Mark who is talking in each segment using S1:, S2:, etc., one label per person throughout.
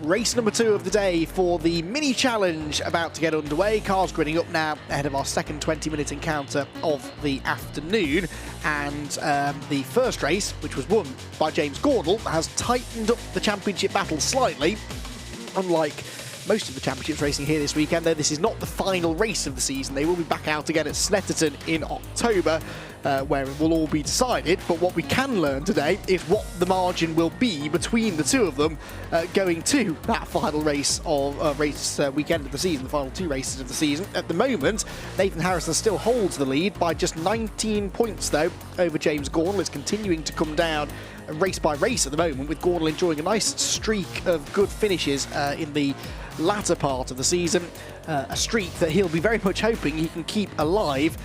S1: race number 2 of the day for the mini challenge about to get underway. Cars grinning up now ahead of our second 20-minute encounter of the afternoon. And the first race, which was won by James Gornall, has tightened up the championship battle slightly. Unlike most of the championships racing here this weekend, though, this is not the final race of the season. They will be back out again at Snetterton in October, where it will all be decided. But what we can learn today is what the margin will be between the two of them going to that final race of weekend of the season, the final 2 races of the season. At the moment, Nathan Harrison still holds the lead by just 19 points, though, over James Gornall. It's continuing to come down race by race at the moment, with Gornall enjoying a nice streak of good finishes in the latter part of the season, a streak that he'll be very much hoping he can keep alive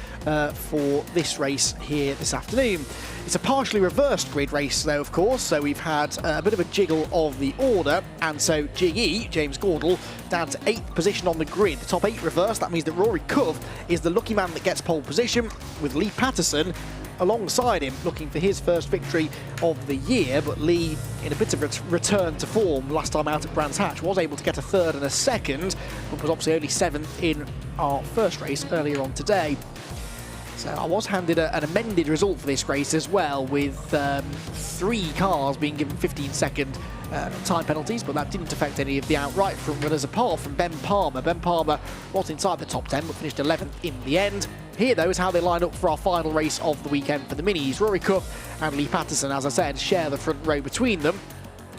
S1: for this race here this afternoon. It's a partially reversed grid race though, of course, so we've had a bit of a jiggle of the order, and so GE, James Gornall, down to 8th position on the grid. The top 8 reversed. That means that Rory Cove is the lucky man that gets pole position, with Lee Patterson alongside him looking for his first victory of the year. But Lee, in a bit of a return to form last time out at Brands Hatch, was able to get a 3rd and a 2nd, but was obviously only 7th in our first race earlier on today. So I was handed an amended result for this race as well, with 3 cars being given 15-second time penalties, but that didn't affect any of the outright front runners apart from Ben Palmer. Ben Palmer was inside the top 10 but finished 11th in the end. Here, though, is how they line up for our final race of the weekend for the minis. Rory Cove and Lee Patterson, as I said, share the front row between them,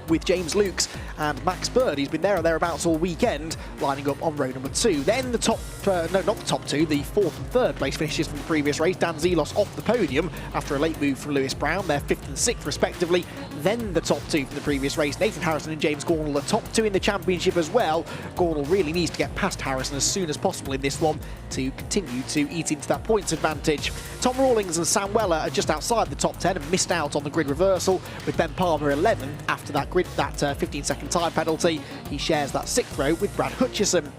S1: with James Lukes and Max Bird, who's been there or thereabouts all weekend, lining up on row number 2. Then the top, no, not the top 2, the 4th and 3rd place finishes from the previous race. Dan Zelos off the podium after a late move from Lewis Brown. They're 5th and 6th respectively. Then the top 2 from the previous race. Nathan Harrison and James Gornall are top 2 in the championship as well. Gornall really needs to get past Harrison as soon as possible in this one to continue to eat into that points advantage. Tom Rawlings and Sam Weller are just outside the top 10 and missed out on the grid reversal, with Ben Palmer 11th after that 15-second time penalty. He shares that 6th row with Brad Hutchison.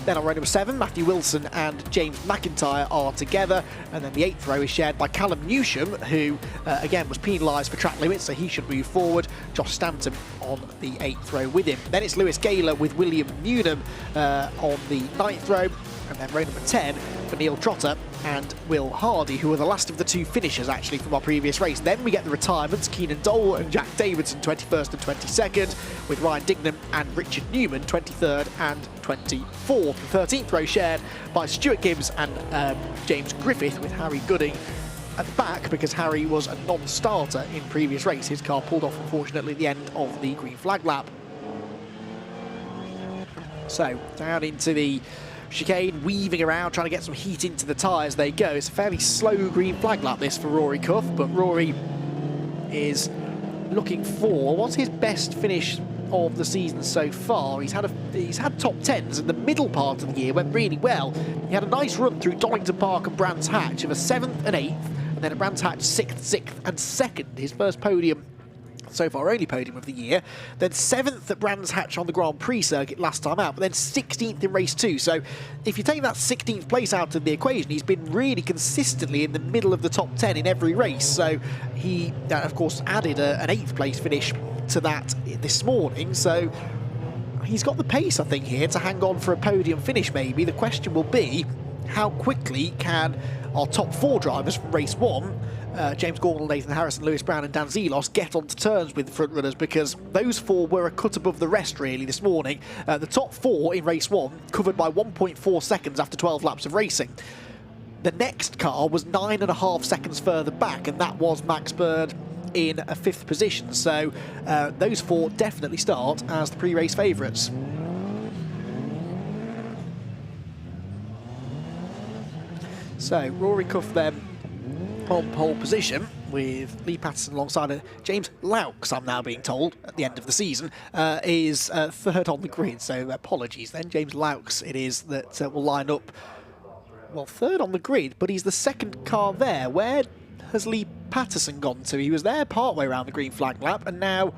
S1: Then on row number 7, Matthew Wilson and James McIntyre are together, and then the 8th row is shared by Callum Newsham, who again was penalised for track limits, so he should move forward. Josh Stanton on the 8th row with him. Then it's Lewis Gaylor with William Newnham on the 9th row, and then row number 10 for Neil Trotter and Will Hardy, who are the last of the 2 finishers actually from our previous race. Then we get the retirements, Keenan Dole and Jack Davidson 21st and 22nd, with Ryan Dignam and Richard Newman 23rd and 24th. The 13th row shared by Stuart Gibbs and James Griffith, with Harry Gooding at the back because Harry was a non-starter in previous race. His car pulled off unfortunately at the end of the green flag lap. So down into the chicane, weaving around, trying to get some heat into the tyres they go. It's a fairly slow green flag lap this for Rory Cove, but Rory is looking for what's his best finish of the season so far. He's had top 10s in the middle part of the year, went really well. He had a nice run through Donington Park and Brands Hatch of a 7th and 8th, and then at Brands Hatch 6th and 2nd, his first podium so far, only podium of the year. Then 7th at Brands Hatch on the Grand Prix circuit last time out, but then 16th in race 2. So if you take that 16th place out of the equation, he's been really consistently in the middle of the top 10 in every race. So he, of course, added an 8th place finish to that this morning. So he's got the pace, I think, here to hang on for a podium finish maybe. The question will be, how quickly can our top 4 drivers from race 1, James Gornall, Nathan Harrison, Lewis Brown and Dan Zelos, get onto terms with the front runners, because those 4 were a cut above the rest really this morning. The top 4 in race 1 covered by 1.4 seconds after 12 laps of racing. The next car was 9.5 seconds further back, and that was Max Bird in a 5th position. So those 4 definitely start as the pre-race favourites. So Rory Cove then on pole position, with Lee Patterson alongside James Laux, I'm now being told, at the end of the season, is 3rd on the grid. So apologies then, James Laux it is that will line up, well, 3rd on the grid, but he's the 2nd car there. Where has Lee Patterson gone to? He was there partway around the green flag lap and now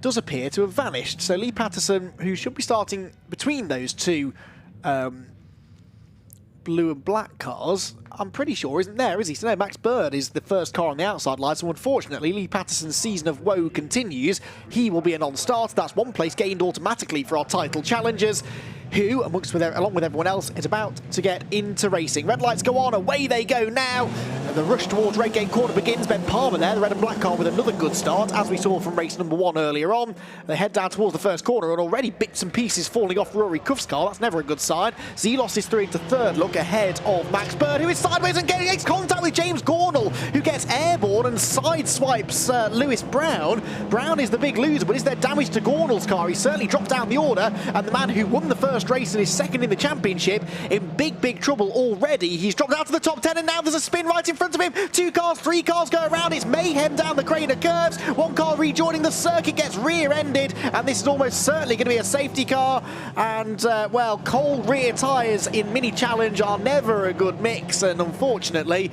S1: does appear to have vanished. So Lee Patterson, who should be starting between those 2 blue and black cars, I'm pretty sure isn't there, is he? So no, Max Bird is the first car on the outside line, so unfortunately Lee Patterson's season of woe continues. He will be a non-starter. That's one place gained automatically for our title challengers, who, along with everyone else, is about to get into racing. Red lights go on, away they go now. And the rush towards Redgate Corner begins. Ben Palmer there, the red and black car, with another good start, as we saw from race number 1 earlier on. They head down towards the first corner, and already bits and pieces falling off Rory Cuff's car. That's never a good sign. Zelos is through into third, look ahead of Max Bird, who is sideways and makes contact with James Gornall, who gets airborne and sideswipes Lewis Brown. Brown is the big loser, but is there damage to Gornall's car? He certainly dropped down the order, and the man who won the first race and is second in the championship in big trouble already. He's dropped out to the top 10, and now there's a spin right in front of him. 2 cars, 3 cars go around. It's mayhem down the Craner curves. 1 car rejoining the circuit gets rear-ended, and this is almost certainly going to be a safety car. And well, cold rear tyres in Mini Challenge are never a good mix, and unfortunately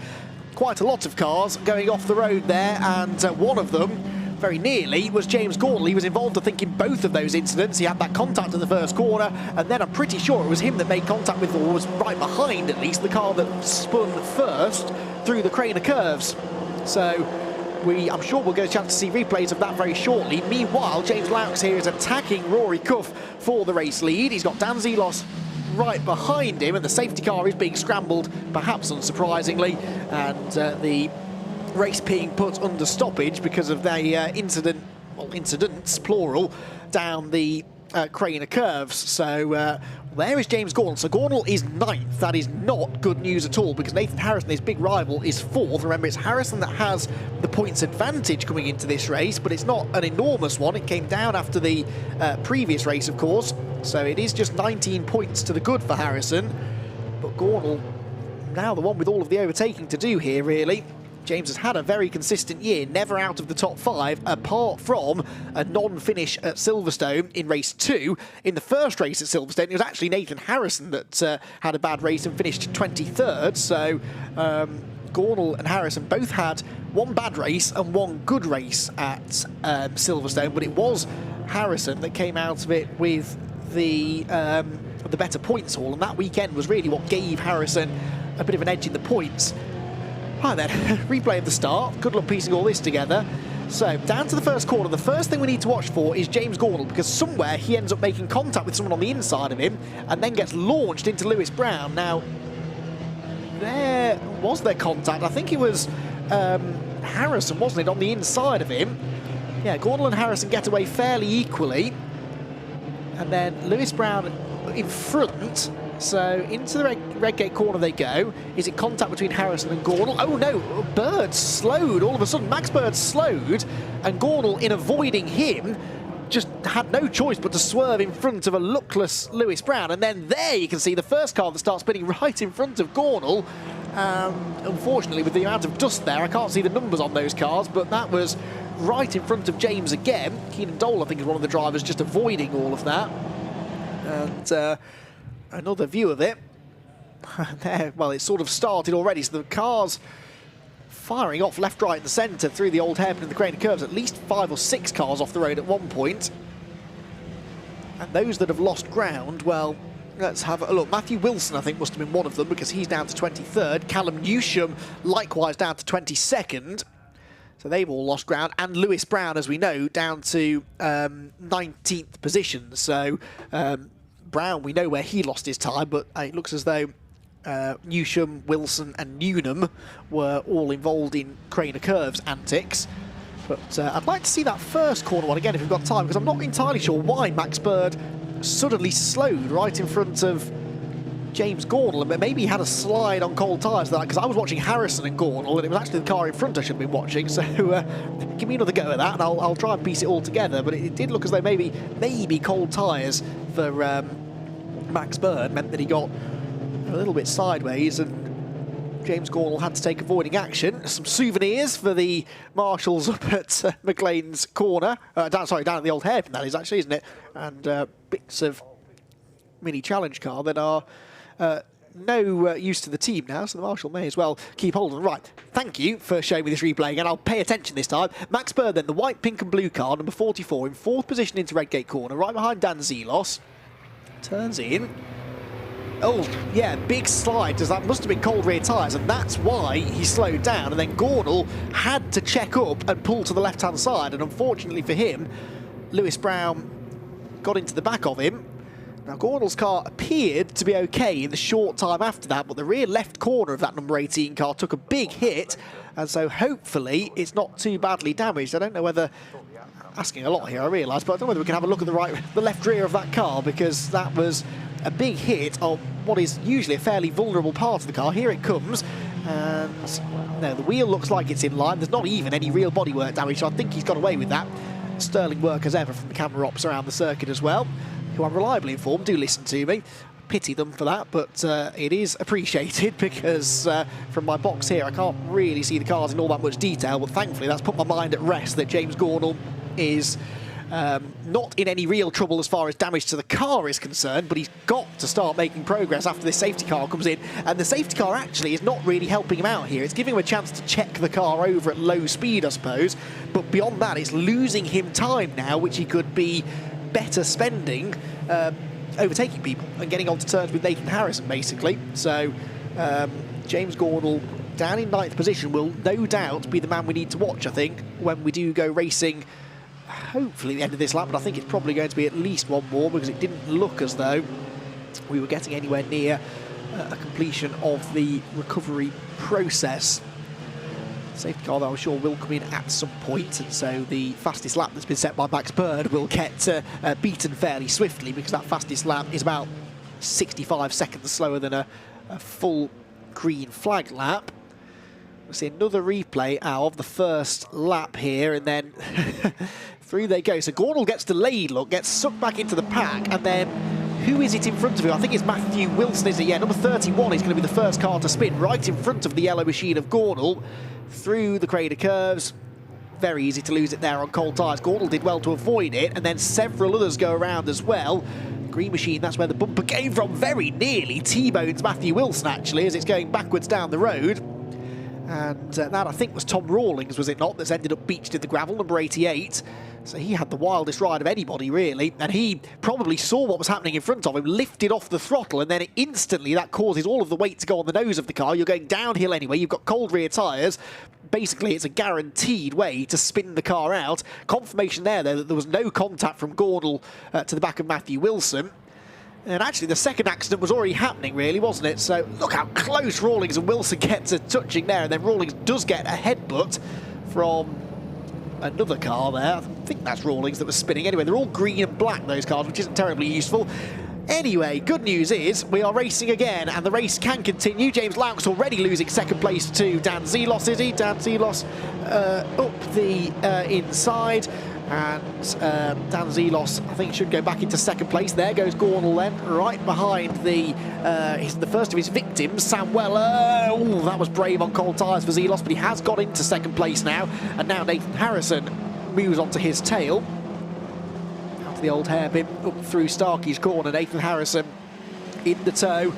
S1: quite a lot of cars going off the road there, and one of them very nearly was James Gornall. He was involved, I think, in both of those incidents. He had that contact in the first corner, and then I'm pretty sure it was him that made contact with, or was right behind at least, the car that spun first through the Craner curves. So I'm sure we'll get a chance to see replays of that very shortly. Meanwhile, James Laux here is attacking Rory Cuff for the race lead. He's got Dan Zelos right behind him, and the safety car is being scrambled, perhaps unsurprisingly, and the race being put under stoppage because of the incidents, plural, down the Craner curves. So there is James Gornall. So Gornall is 9th. That is not good news at all, because Nathan Harrison, his big rival, is 4th. Remember, it's Harrison that has the points advantage coming into this race, but it's not an enormous one. It came down after the previous race, of course. So it is just 19 points to the good for Harrison. But Gornall, now the one with all of the overtaking to do here, really. James has had a very consistent year, never out of the top 5, apart from a non-finish at Silverstone in race 2. In the first race at Silverstone, it was actually Nathan Harrison that had a bad race and finished 23rd. So Gornall and Harrison both had 1 bad race and 1 good race at Silverstone, but it was Harrison that came out of it with the better points haul, and that weekend was really what gave Harrison a bit of an edge in the points. Right then, replay of the start. Good luck piecing all this together. So, down to the first corner. The first thing we need to watch for is James Gornall, because somewhere he ends up making contact with someone on the inside of him and then gets launched into Lewis Brown. Now, there was their contact. I think it was Harrison, wasn't it, on the inside of him? Yeah, Gornall and Harrison get away fairly equally. And then Lewis Brown in front. So into the Redgate corner they go. Is it contact between Harrison and Gornall? Oh no, Bird slowed all of a sudden. Max Bird slowed, and Gornall, in avoiding him, just had no choice but to swerve in front of a luckless Lewis Brown. And then there you can see the first car that starts spinning right in front of Gornall. Unfortunately, with the amount of dust there, I can't see the numbers on those cars, but that was right in front of James again. Keenan Dole, I think, is one of the drivers, just avoiding all of that. And another view of it. There, well, it sort of started already, so the cars firing off left, right and centre through the old hairpin and the Craner curves. At least 5 or 6 cars off the road at one point. And those that have lost ground, well, let's have a look. Matthew Wilson, I think, must have been one of them, because he's down to 23rd. Callum Newsham, likewise, down to 22nd. So they've all lost ground. And Lewis Brown, as we know, down to 19th position. So Brown, we know where he lost his time, but it looks as though Newsham, Wilson and Newnham were all involved in Craner curves antics. But I'd like to see that first corner one again if we've got time, because I'm not entirely sure why Max Bird suddenly slowed right in front of James Gornall, but maybe he had a slide on cold tyres, because I was watching Harrison and Gornall, and it was actually the car in front I should have been watching. So give me another go at that, and I'll try and piece it all together. But it did look as though maybe cold tyres for Max Bird meant that he got a little bit sideways, and James Gornall had to take avoiding action. Some souvenirs for the marshals up at McLean's corner. Down at the old hairpin, that is actually, isn't it? And bits of Mini Challenge car that are no use to the team now, so the marshal may as well keep hold of them. Right, thank you for showing me this replay again. I'll pay attention this time. Max Bird then, the white, pink and blue car, number 44, in 4th position into Redgate corner, right behind Dan Zelos. Turns in. Oh, yeah, big slide. That must have been cold rear tyres, and that's why he slowed down. And then Gornall had to check up and pull to the left-hand side. And unfortunately for him, Lewis Brown got into the back of him. Now, Gornall's car appeared to be okay in the short time after that, but the rear left corner of that number 18 car took a big hit. And so hopefully it's not too badly damaged. I don't know whether... Asking a lot here, I realise, but I don't know whether we can have a look at the left rear of that car, because that was a big hit on what is usually a fairly vulnerable part of the car. Here it comes, and no, the wheel looks like it's in line. There's not even any real bodywork damage, so I think he's got away with that. Sterling work as ever from the camera ops around the circuit as well, who I'm reliably informed do listen to me. Pity them for that, but it is appreciated, because from my box here I can't really see the cars in all that much detail, but thankfully that's put my mind at rest that James Gornall is not in any real trouble as far as damage to the car is concerned, but he's got to start making progress after this safety car comes in. And the safety car actually is not really helping him out here. It's giving him a chance to check the car over at low speed, I suppose. But beyond that, it's losing him time now, which he could be better spending overtaking people and getting onto terms with Nathan Harrison, basically. So James Gornall, down in 9th position, will no doubt be the man we need to watch, I think, when we do go racing. Hopefully at the end of this lap, but I think it's probably going to be at least one more, because it didn't look as though we were getting anywhere near a completion of the recovery process. Safety car, though, I'm sure will come in at some point, and so the fastest lap that's been set by Max Bird will get beaten fairly swiftly, because that fastest lap is about 65 seconds slower than a full green flag lap. We'll see another replay of the first lap here, and then through they go. So Gornall gets delayed, look, gets sucked back into the pack, and then who is it in front of him? I think it's Matthew Wilson, is it? Yeah, number 31 is going to be the first car to spin, right in front of the yellow machine of Gornall, through the crater curves. Very easy to lose it there on cold tyres. Gornall did well to avoid it, and then several others go around as well. Green machine, that's where the bumper came from, very nearly T-bones Matthew Wilson, actually, as it's going backwards down the road. And that, I think, was Tom Rawlings, was it not, that's ended up beached in the gravel, number 88. So he had the wildest ride of anybody, really. And he probably saw what was happening in front of him, lifted off the throttle, and then instantly that causes all of the weight to go on the nose of the car. You're going downhill anyway, you've got cold rear tyres. Basically, it's a guaranteed way to spin the car out. Confirmation there, though, that there was no contact from Gornall to the back of Matthew Wilson. And actually, the second accident was already happening, really, wasn't it? So look how close Rawlings and Wilson get to touching there. And then Rawlings does get a headbutt from another car there. I think that's Rawlings that was spinning. Anyway, they're all green and black, those cars, which isn't terribly useful. Anyway, good news is we are racing again, and the race can continue. James Laux already losing second place to Dan Zelos, is he? Dan Zelos up the inside. And Dan Zelos, I think, should go back into second place. There goes Gornall then, right behind he's the first of his victims, Sam Weller. Oh, that was brave on cold tyres for Zelos, but he has got into second place now. And now Nathan Harrison moves on to his tail. After the old hairpin up through Starkey's corner, Nathan Harrison in the tow,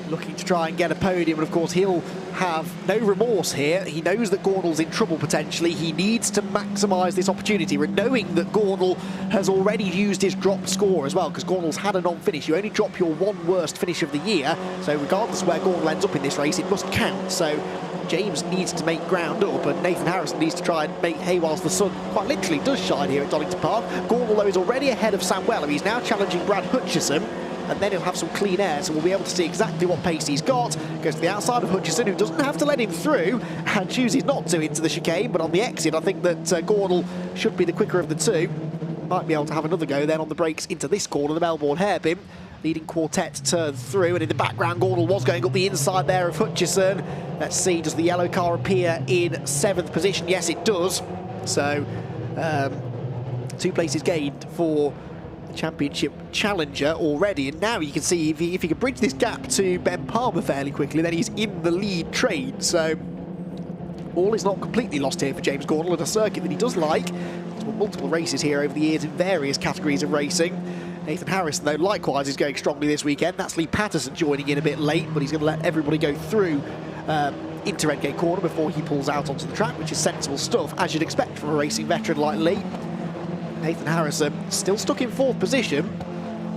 S1: looking to try and get a podium, and of course he'll have no remorse here. He knows that Gornall's in trouble potentially. He needs to maximise this opportunity, knowing that Gornall has already used his drop score as well, because Gornall's had a non-finish. You only drop your one worst finish of the year, so regardless of where Gornall ends up in this race, it must count. So James needs to make ground up, and Nathan Harrison needs to try and make hay whilst the sun quite literally does shine here at Donington Park. Gornall, though, is already ahead of Sam Weller. He's now challenging Brad Hutchison, and then he'll have some clean air, so we'll be able to see exactly what pace he's got. Goes to the outside of Hutchison, who doesn't have to let him through, and chooses not to into the chicane, but on the exit I think that Gornall should be the quicker of the two. Might be able to have another go then on the brakes into this corner, the Melbourne hairpin. Leading quartet turn through, and in the background Gornall was going up the inside there of Hutchison. Let's see, does the yellow car appear in 7th position? Yes, it does. So 2 places gained for championship challenger already, and now you can see if he can bridge this gap to Ben Palmer fairly quickly, then he's in the lead train. So all is not completely lost here for James Gornall at a circuit that he does like. He's won multiple races here over the years in various categories of racing. Nathan Harrison, though, likewise is going strongly this weekend. That's Lee Patterson joining in a bit late, but he's going to let everybody go through into Redgate Corner before he pulls out onto the track, which is sensible stuff, as you'd expect from a racing veteran like Lee. Nathan Harrison still stuck in 4th position,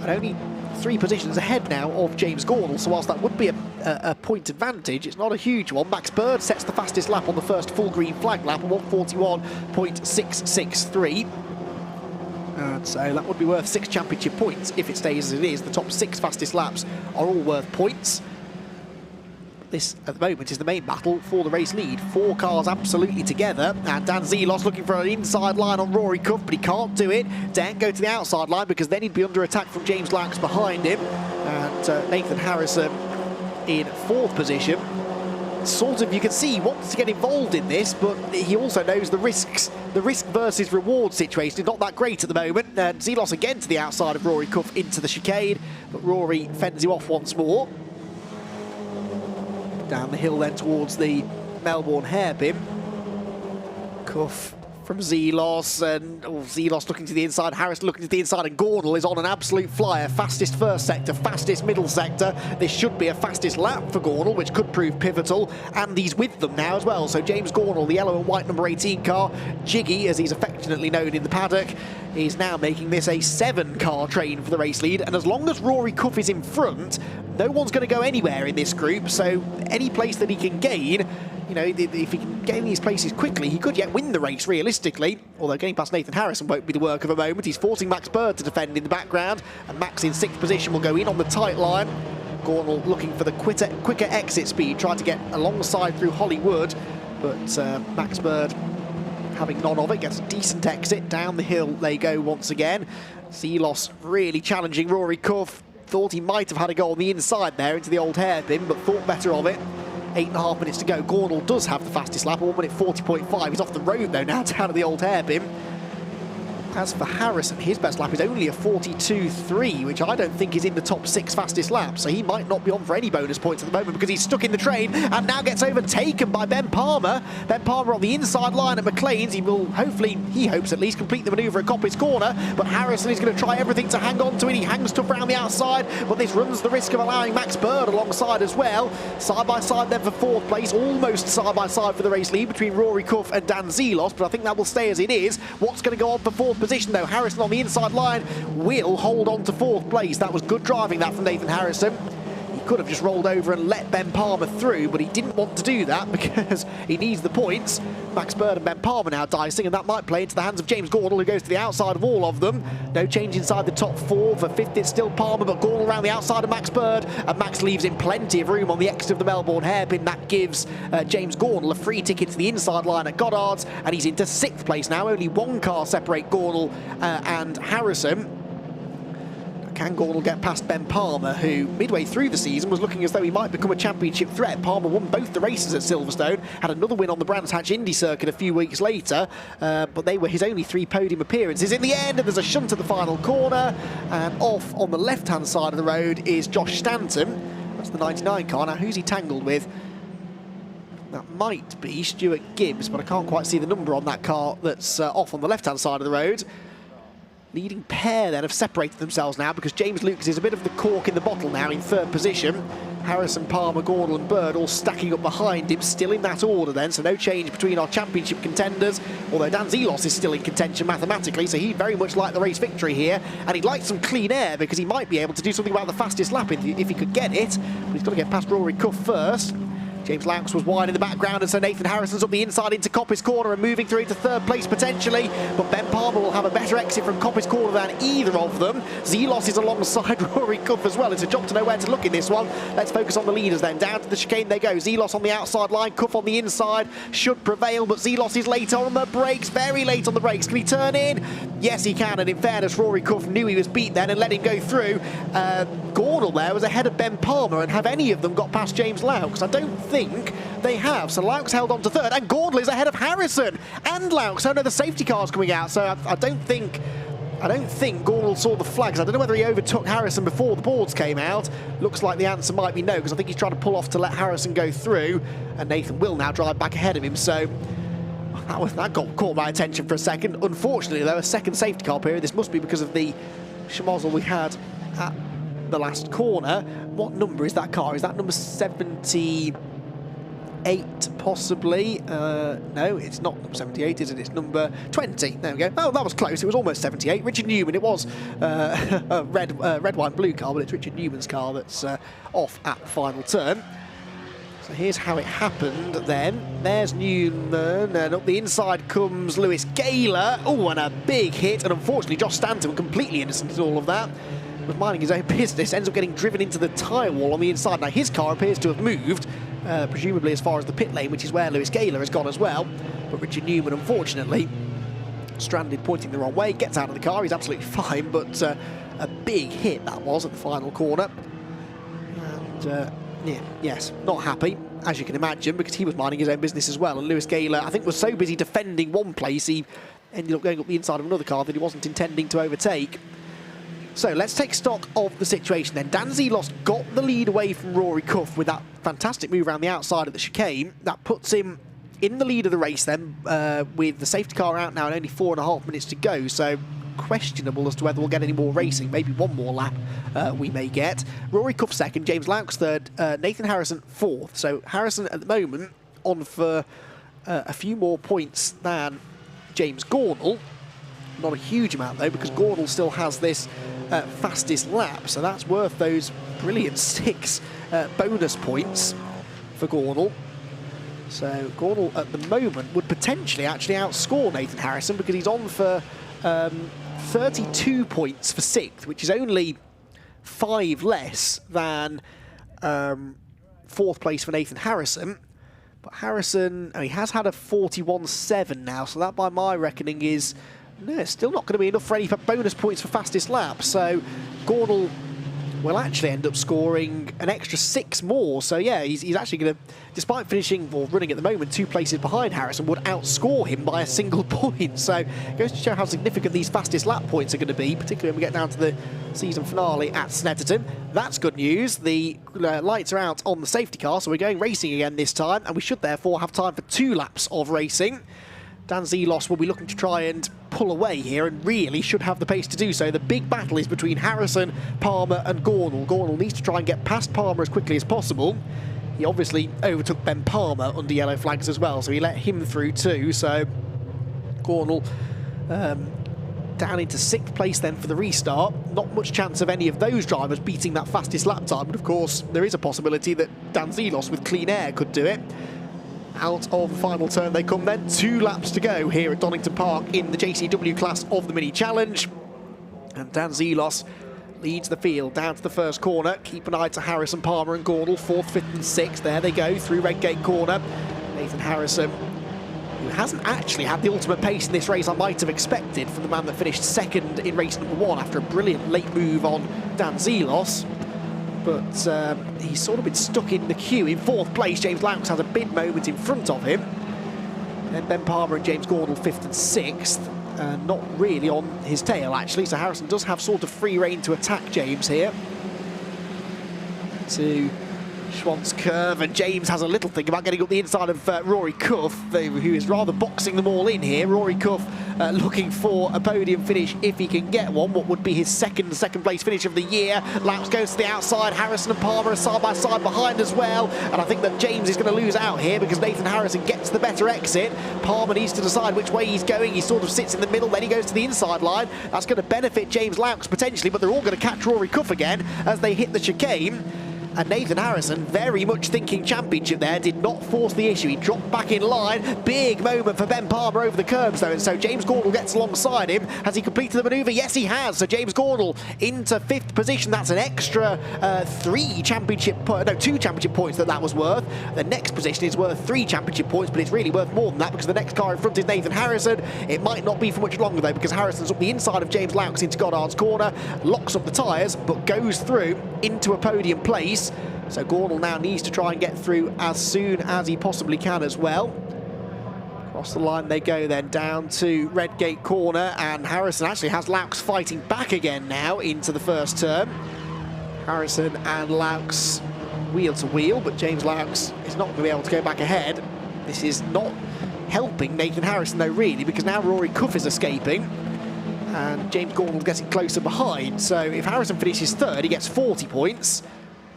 S1: and only 3 positions ahead now of James Gornall, so whilst that would be a point advantage, it's not a huge one. Max Bird sets the fastest lap on the first full green flag lap, 1:41.663. And so that would be worth 6 championship points if it stays as it is. The top 6 fastest laps are all worth points. This, at the moment, is the main battle for the race lead. 4 cars absolutely together, and Dan Zelos looking for an inside line on Rory Cuff, but he can't do it. Daren't go to the outside line because then he'd be under attack from James Laux behind him. And Nathan Harrison in 4th position. Sort of, you can see he wants to get involved in this, but he also knows the risk versus reward situation is not that great at the moment. Zelos again to the outside of Rory Cuff into the chicane, but Rory fends him off once more. Down the hill then towards the Melbourne hairpin. Cuff from Zelos, and Zelos looking to the inside, Harris looking to the inside, and Gornall is on an absolute flyer. Fastest first sector, fastest middle sector. This should be a fastest lap for Gornall, which could prove pivotal, and he's with them now as well. So James Gornall, the yellow and white number 18 car, Jiggy as he's affectionately known in the paddock, is now making this a 7-car train for the race lead, and as long as Rory Cuff is in front, no one's going to go anywhere in this group, so any place that he can gain, you know, if he can gain these places quickly, he could yet win the race realistically, although getting past Nathan Harrison won't be the work of a moment. He's forcing Max Bird to defend in the background, and Max in 6th position will go in on the tight line. Gornall looking for the quicker exit speed, trying to get alongside through Hollywood, but Max Bird having none of it, gets a decent exit. Down the hill they go once again. Zelos really challenging Rory Cuff. Thought he might have had a go on the inside there into the old hairpin, but thought better of it. 8.5 minutes to go. Gornall does have the fastest lap, 1:40.5. He's off the road though now down at the old hairpin. As for Harrison, his best lap is only a 42.3, which I don't think is in the top 6 fastest laps, so he might not be on for any bonus points at the moment because he's stuck in the train and now gets overtaken by Ben Palmer. Ben Palmer on the inside line at McLean's. He will hopefully, he hopes at least, complete the manoeuvre at Coppice Corner, but Harrison is going to try everything to hang on to it. He hangs tough around the outside, but this runs the risk of allowing Max Bird alongside as well. Side by side then for 4th place, almost side by side for the race lead between Rory Cuff and Dan Zelos, but I think that will stay as it is. What's going to go on for 4th position though? Harrison on the inside line will hold on to 4th place. That was good driving that from Nathan Harrison. He could have just rolled over and let Ben Palmer through, but he didn't want to do that because he needs the points. Max Bird and Ben Palmer now dicing, and that might play into the hands of James Gornall, who goes to the outside of all of them. No change inside the top 4. For 5th it's still Palmer, but Gornall around the outside of Max Bird, and Max leaves him plenty of room on the exit of the Melbourne hairpin. That gives James Gornall a free ticket to the inside line at Goddard's, and he's into 6th place now. Only 1 car separate Gornall and Harrison. Can Gornall get past Ben Palmer, who midway through the season was looking as though he might become a championship threat? Palmer won both the races at Silverstone, had another win on the Brands Hatch Indy circuit a few weeks later, but they were his only 3 podium appearances. In the end, and there's a shunt at the final corner, and off on the left-hand side of the road is Josh Stanton. That's the 99 car. Now, who's he tangled with? That might be Stuart Gibbs, but I can't quite see the number on that car that's off on the left-hand side of the road. Leading pair then have separated themselves now because James Lucas is a bit of the cork in the bottle now in 3rd position. Harrison, Palmer, Gornall and Bird all stacking up behind him, still in that order then, so no change between our championship contenders, although Dan Zelos is still in contention mathematically, so he'd very much like the race victory here, and he'd like some clean air because he might be able to do something about the fastest lap if he could get it, but he's got to get past Rory Cuff first. James Laux was wide in the background, and so Nathan Harrison's up the inside into Coppice Corner and moving through to 3rd place potentially, but Ben Palmer will have a better exit from Coppice Corner than either of them. Zelos is alongside Rory Cuff as well. It's a job to know where to look in this one. Let's focus on the leaders then. Down to the chicane they go. Zelos on the outside line, Cuff on the inside should prevail, but Zelos is late on the brakes, very late on the brakes. Can he turn in? Yes, he can, and in fairness, Rory Cuff knew he was beat then and let him go through. Gornall there was ahead of Ben Palmer, and have any of them got past James Laux? I don't think they have, so Laux held on to 3rd, and Gornall is ahead of Harrison and Laux. Oh no, the safety car's coming out, so I don't think Gornall saw the flags. I don't know whether he overtook Harrison before the boards came out. Looks like the answer might be no, because I think he's trying to pull off to let Harrison go through, and Nathan will now drive back ahead of him, so that caught my attention for a second. Unfortunately though, a 2nd safety car period. This must be because of the schmozzle we had at the last corner. What number is that car? Is that number 70? 78, possibly. No, it's not number 78, is it? It's number 20. There we go. Oh, that was close. It was almost 78. Richard Newman. It was a red, white, blue car, but it's Richard Newman's car that's off at the final turn. So here's how it happened then. There's Newman, and up the inside comes Lewis Gayler. Oh, and a big hit, and unfortunately Josh Stanton, completely innocent in all of that, was minding his own business, ends up getting driven into the tyre wall on the inside. Now his car appears to have moved, presumably as far as the pit lane, which is where Lewis Gayler has gone as well. But Richard Newman, unfortunately, stranded, pointing the wrong way, gets out of the car. He's absolutely fine, but a big hit that was at the final corner. And yeah, yes, not happy, as you can imagine, because he was minding his own business as well. And Lewis Gayler, I think, was so busy defending one place, he ended up going up the inside of another car that he wasn't intending to overtake. So let's take stock of the situation then. Dan Zelos got the lead away from Rory Cuff with that fantastic move around the outside of the chicane. That puts him in the lead of the race then, with the safety car out now and only 4.5 minutes to go. So questionable as to whether we'll get any more racing. Maybe one more lap we may get. Rory Cuff second, James Laux third, Nathan Harrison fourth. So Harrison at the moment on for a few more points than James Gornall. Not a huge amount though, because Gornall still has this fastest lap, so that's worth those brilliant 6 bonus points for Gornall. So Gornall at the moment would potentially actually outscore Nathan Harrison, because he's on for 32 points for 6th, which is only 5 less than 4th place for Nathan Harrison. But Harrison, he has had a 41.7 now, so that by my reckoning is, no, it's still not going to be enough for any bonus points for fastest lap. So Gornall will actually end up scoring an extra 6 more. So yeah, he's actually going to, despite finishing or running at the moment 2 places behind Harrison, would outscore him by a single point. So it goes to show how significant these fastest lap points are going to be, particularly when we get down to the season finale at Snetterton. That's good news. The lights are out on the safety car, so we're going racing again this time, and we should therefore have time for 2 laps of racing. Dan Zelos will be looking to try and pull away here, and really should have the pace to do so. The big battle is between Harrison, Palmer and Gornall. Gornall needs to try and get past Palmer as quickly as possible. He obviously overtook Ben Palmer under yellow flags as well, so he let him through too. So Gornall down into 6th place then for the restart. Not much chance of any of those drivers beating that fastest lap time, but of course there is a possibility that Dan Zelos with clean air could do it. Out of the final turn they come then. 2 laps to go here at Donington Park in the JCW class of the Mini Challenge. And Dan Zelos leads the field down to the first corner. Keep an eye to Harrison, Palmer and Gornall, 4th, 5th and 6th. There they go through Redgate corner. Nathan Harrison, who hasn't actually had the ultimate pace in this race I might have expected from the man that finished 2nd in race number 1 after a brilliant late move on Dan Zelos. But he's sort of been stuck in the queue. In 4th place, James Laux has a big moment in front of him. Then Ben Palmer and James Gornall 5th and 6th. Not really on his tail, actually. So Harrison does have sort of free rein to attack James here. To Schwant's curve, and James has a little think about getting up the inside of Rory Cuff, who is rather boxing them all in here. Rory Cuff looking for a podium finish if he can get one, what would be his second place finish of the year. Laps goes to the outside. Harrison and Palmer are side by side behind as well, and I think that James is going to lose out here because Nathan Harrison gets the better exit. Palmer needs to decide which way he's going. He sort of sits in the middle, then he goes to the inside line. That's going to benefit James Laux potentially, but they're all going to catch Rory Cuff again as they hit the chicane. And Nathan Harrison, very much thinking championship there, did not force the issue. He dropped back in line. Big moment for Ben Palmer over the curbs, though. And so James Gornall gets alongside him. Has he completed the manoeuvre? Yes, he has. So James Gornall into 5th position. That's an extra 2 championship points that was worth. The next position is worth 3 championship points, but it's really worth more than that because the next car in front is Nathan Harrison. It might not be for much longer, though, because Harrison's up the inside of James Laux into Goddard's corner, locks up the tyres, but goes through into a podium place. So Gornall now needs to try and get through as soon as he possibly can as well. Across the line they go then down to Redgate corner, and Harrison actually has Laux fighting back again now into the first turn. Harrison and Laux wheel to wheel, but James Laux is not going to be able to go back ahead. This is not helping Nathan Harrison though, really, because now Rory Cuff is escaping and James Gornall getting closer behind. So if Harrison finishes 3rd, he gets 40 points.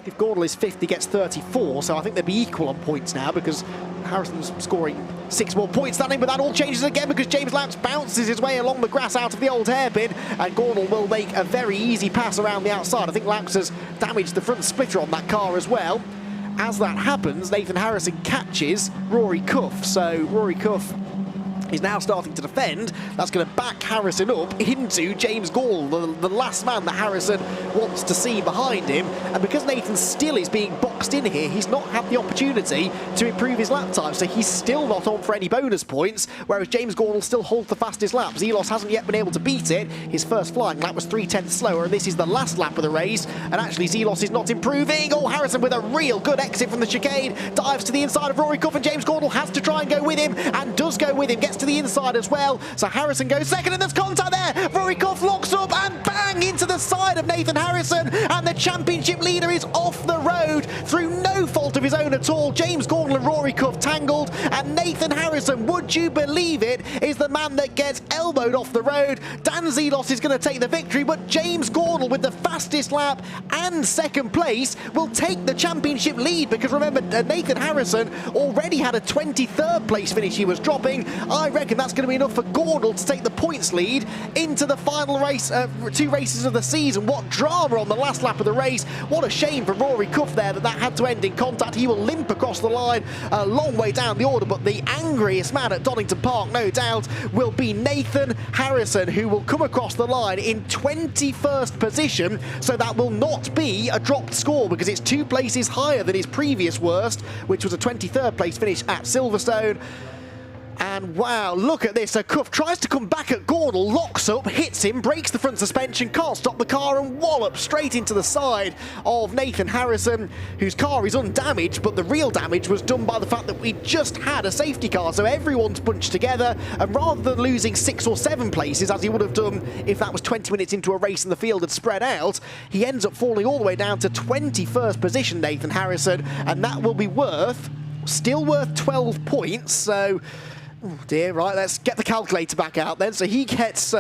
S1: If Gornall is 50, gets 34, so I think they'd be equal on points now because Harrison's scoring 6 more points than him, but that all changes again because James Lamps bounces his way along the grass out of the old hairpin, and Gornall will make a very easy pass around the outside. I think Lamps has damaged the front splitter on that car as well. As that happens, Nathan Harrison catches Rory Cuff, so Rory Cuff is now starting to defend. That's going to back Harrison up into James Gornall, the last man that Harrison wants to see behind him. And because Nathan still is being boxed in here, he's not had the opportunity to improve his lap time, so he's still not on for any bonus points, whereas James Gornall still holds the fastest lap. Zelos hasn't yet been able to beat it. His first flying lap was 3/10 slower, and this is the last lap of the race, and actually Zelos is not improving. Oh, Harrison with a real good exit from the chicane, dives to the inside of Rory Cuff, and James Gornall has to try and go with him, and does go with him, gets to the inside as well. So Harrison goes second, and there's contact there. Rory Cuff locks up and bang into the side of Nathan Harrison, and the championship leader is off the road through no fault of his own at all. James Gornall and Rory Cuff tangled, and Nathan Harrison, would you believe it, is the man that gets elbowed off the road. Dan Zelos is going to take the victory, but James Gornall with the fastest lap and second place will take the championship lead, because remember, Nathan Harrison already had a 23rd place finish he was dropping. I reckon that's going to be enough for Gornall to take the points lead into the final race, 2 races of the season. What drama on the last lap of the race. What a shame for Rory Cuff there that had to end in contact. He will limp across the line a long way down the order, but the angriest man at Donington Park, no doubt, will be Nathan Harrison, who will come across the line in 21st position, so that will not be a dropped score because it's 2 places higher than his previous worst, which was a 23rd place finish at Silverstone. And wow, look at this. So Cuff tries to come back at Gornall, locks up, hits him, breaks the front suspension, can't stop the car, and wallops straight into the side of Nathan Harrison, whose car is undamaged, but the real damage was done by the fact that we just had a safety car, so everyone's bunched together, and rather than losing 6 or 7 places, as he would have done if that was 20 minutes into a race and the field had spread out, he ends up falling all the way down to 21st position, Nathan Harrison, and that will be still worth 12 points, so... Oh dear, right, let's get the calculator back out then. So he gets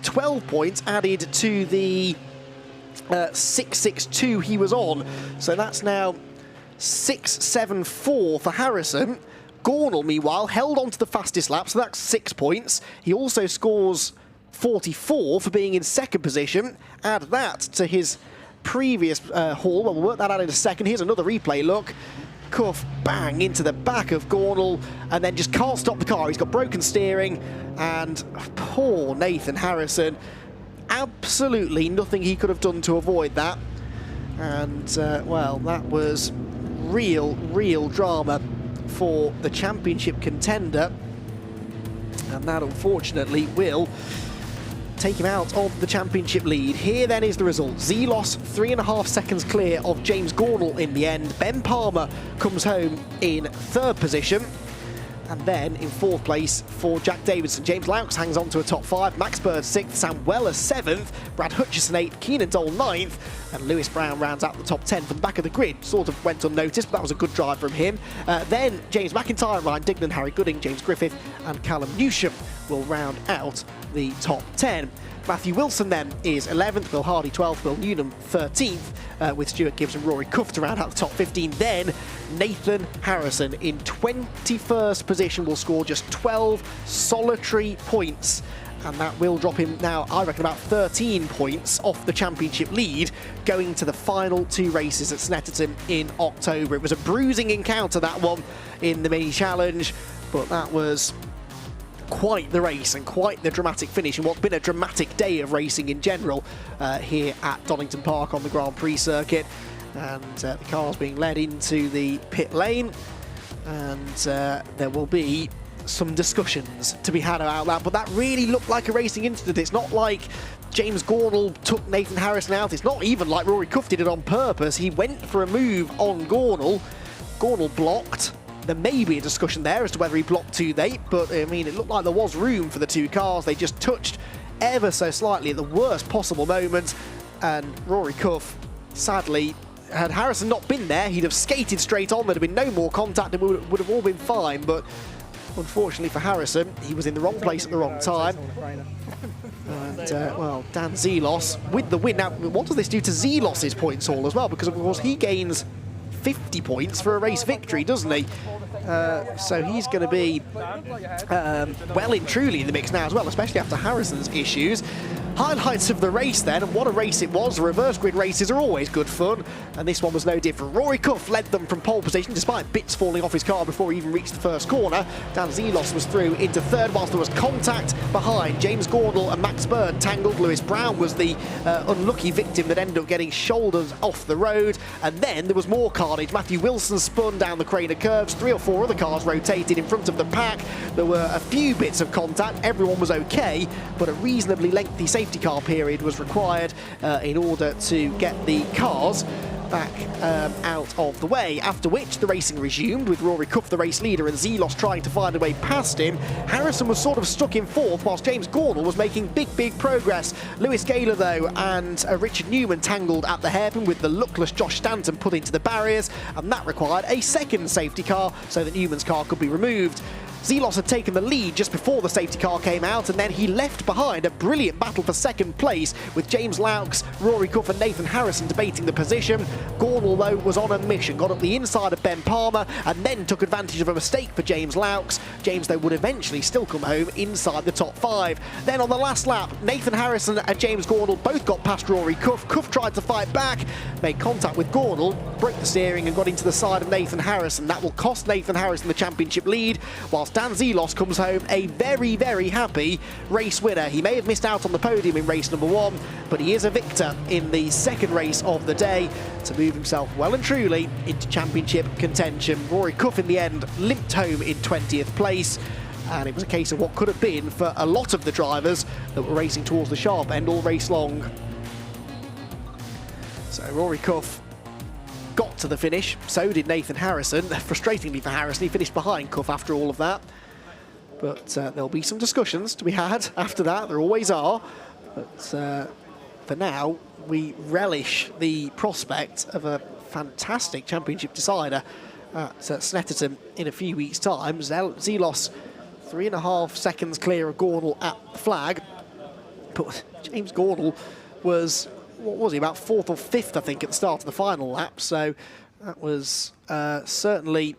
S1: 12 points added to the 662 he was on. So that's now 674 for Harrison. Gornall, meanwhile, held on to the fastest lap, so that's 6 points. He also scores 44 for being in second position. Add that to his previous haul. Well, we'll work that out in a second. Here's another replay look. Cuff bang into the back of Gornall and then just can't stop the car. He's got broken steering, and poor Nathan Harrison, absolutely nothing he could have done to avoid that. And well, that was real drama for the championship contender, and that unfortunately will take him out of the championship lead. Here then is the result. Zelos 3.5 seconds clear of James Gornall in the end. Ben Palmer comes home in 3rd position. And then in 4th place for Jack Davidson. James Laux hangs on to a top 5. Max Bird 6th, Sam Weller 7th, Brad Hutchison 8th, Keenan Dole 9th, and Lewis Brown rounds out the top 10 from the back of the grid. Sort of went unnoticed, but that was a good drive from him. Then James McIntyre, Ryan Dignan, Harry Gooding, James Griffith and Callum Newsham will round out the top 10. Matthew Wilson then is 11th, Will Hardy 12th, Will Newnham 13th, with Stuart Gibbs and Rory Cuff to round out the top 15. Then Nathan Harrison in 21st position will score just 12 solitary points, and that will drop him now, I reckon, about 13 points off the championship lead going to the final 2 races at Snetterton in October. It was a bruising encounter, that one, in the mini challenge, but that was quite the race and quite the dramatic finish in what's been a dramatic day of racing in general here at Donington Park on the Grand Prix circuit. And the car's being led into the pit lane, and there will be some discussions to be had about that, but that really looked like a racing incident. It's not like James Gornall took Nathan Harrison out. It's not even like Rory Cuff did it on purpose. He went for a move on Gornall. Gornall blocked. There may be a discussion there as to whether he blocked too late, but I mean, it looked like there was room for the 2 cars. They just touched ever so slightly at the worst possible moment, and Rory Cuff, sadly, had Harrison not been there, he'd have skated straight on. There'd have been no more contact, and it would have all been fine, but unfortunately for Harrison, he was in the wrong place at the wrong time. And, well, Dan Zelos with the win. Now, what does this do to Zelos's points haul as well? Because, of course, he gains 50 points for a race victory, doesn't he? So he's going to be well and truly in the mix now as well, especially after Harrison's issues. Highlights of the race then, and what a race it was. The reverse grid races are always good fun, and this one was no different. Rory Cuff led them from pole position despite bits falling off his car before he even reached the first corner. Dan Zelos was through into third whilst there was contact behind. James Gornall and Max Bird tangled. Lewis Brown was the unlucky victim that ended up getting shouldered off the road, and then there was more carnage. Matthew Wilson spun down the Craner curves. 3 or 4 other cars rotated in front of the pack. There were a few bits of contact. Everyone was okay, but a reasonably lengthy safety car period was required in order to get the cars back out of the way, after which the racing resumed with Rory Cuff the race leader and Zelos trying to find a way past him. Harrison was sort of stuck in fourth whilst James Gornall was making big progress. Lewis Gaylor though and Richard Newman tangled at the hairpin with the luckless Josh Stanton put into the barriers, and that required a second safety car so that Newman's car could be removed. Zelos had taken the lead just before the safety car came out, and then he left behind a brilliant battle for second place with James Laux, Rory Cuff and Nathan Harrison debating the position. Gornall, though, was on a mission, got up the inside of Ben Palmer and then took advantage of a mistake for James Laux. James, though, would eventually still come home inside the top 5. Then on the last lap, Nathan Harrison and James Gornall both got past Rory Cuff. Cuff tried to fight back, made contact with Gornall, broke the steering and got into the side of Nathan Harrison. That will cost Nathan Harrison the championship lead, whilst Dan Zelos comes home a very happy race winner. He may have missed out on the podium in race number 1, but he is a victor in the second race of the day to move himself well and truly into championship contention. Rory Cuff in the end limped home in 20th place, and it was a case of what could have been for a lot of the drivers that were racing towards the sharp end all race long. So Rory Cuff got to the finish, so did Nathan Harrison. Frustratingly for Harrison, he finished behind Cuff after all of that. But there'll be some discussions to be had after that, there always are. But for now, we relish the prospect of a fantastic championship decider at Snetterton in a few weeks' time. Zelos 3.5 seconds clear of Gornall at the flag. But James Gornall was, what was he, about 4th or 5th, I think, at the start of the final lap. So that was certainly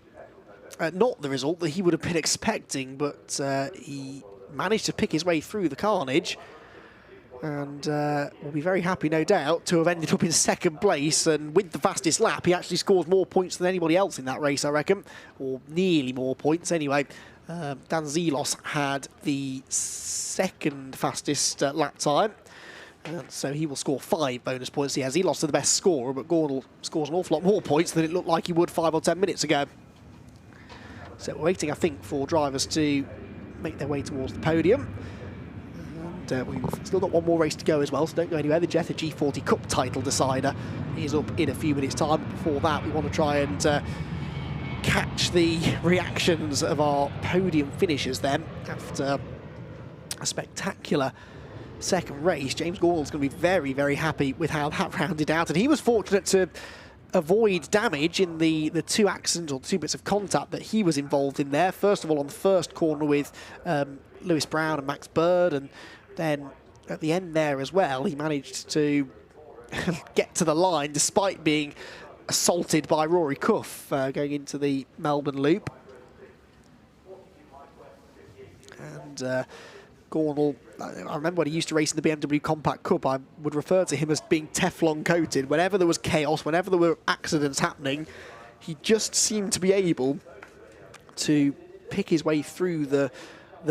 S1: not the result that he would have been expecting, but he managed to pick his way through the carnage and will be very happy, no doubt, to have ended up in second place. And with the fastest lap, he actually scores more points than anybody else in that race, I reckon, or nearly more points anyway. Dan Zelos had the second fastest lap time. And so he will score 5 bonus points. He lost to the best scorer, but Gornall scores an awful lot more points than it looked like he would 5 or 10 minutes ago. So we're waiting, I think, for drivers to make their way towards the podium. And we've still got one more race to go as well, so don't go anywhere. The Jetha G40 Cup title decider is up in a few minutes' time. Before that, we want to try and catch the reactions of our podium finishers then after a spectacular second race. James Gornall's going to be very happy with how that rounded out, and he was fortunate to avoid damage in the 2 accidents or 2 bits of contact that he was involved in there. First of all, on the first corner with Lewis Brown and Max Bird, and then at the end there as well, he managed to get to the line despite being assaulted by Rory Cuff going into the Melbourne Loop. And Gornall, I remember when he used to race in the BMW Compact Cup, I would refer to him as being Teflon coated. Whenever there was chaos, whenever there were accidents happening, he just seemed to be able to pick his way through the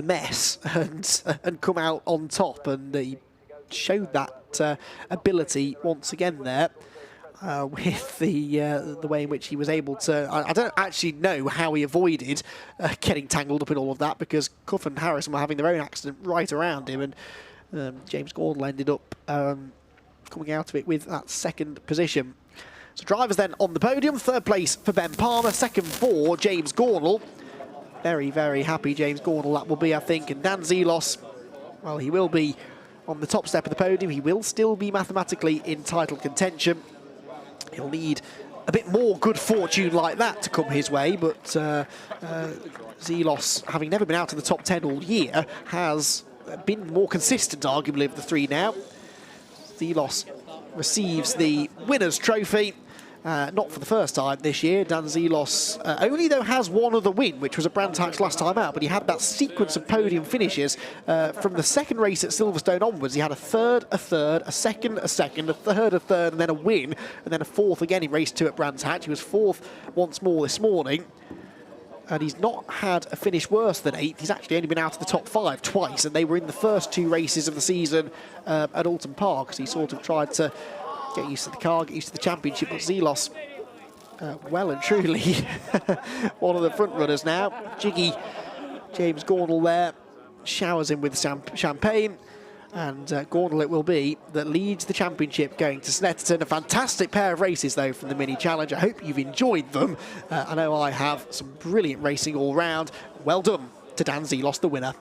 S1: mess and come out on top, and he showed that ability once again there. With the way in which he was able to... I don't actually know how he avoided getting tangled up in all of that, because Cuff and Harrison were having their own accident right around him, and James Gornall ended up coming out of it with that second position. So drivers then on the podium. Third place for Ben Palmer, second for James Gornall. Very happy James Gornall that will be, I think. And Dan Zelos, well, he will be on the top step of the podium. He will still be mathematically in title contention. He'll need a bit more good fortune like that to come his way, but Zelos, having never been out of the top 10 all year, has been more consistent, arguably, of the three now. Zelos receives the winner's trophy. Not for the first time this year. Dan Zelos only, though, has one other win, which was at Brands Hatch last time out, but he had that sequence of podium finishes from the second race at Silverstone onwards. He had a third, a second, a third, and then a win, and then a fourth again in race 2 at Brands Hatch. He was fourth once more this morning. And he's not had a finish worse than 8th. He's actually only been out of the top 5 twice, and they were in the first 2 races of the season at Alton Park, so he sort of tried to get used to the car, get used to the championship. But Zelos, well and truly, one of the front runners now. Jiggy James Gornall there showers him with champagne. And Gornall it will be that leads the championship going to Snetterton. A fantastic pair of races, though, from the Mini Challenge. I hope you've enjoyed them. I know I have. Some brilliant racing all round. Well done to Dan Zelos, the winner.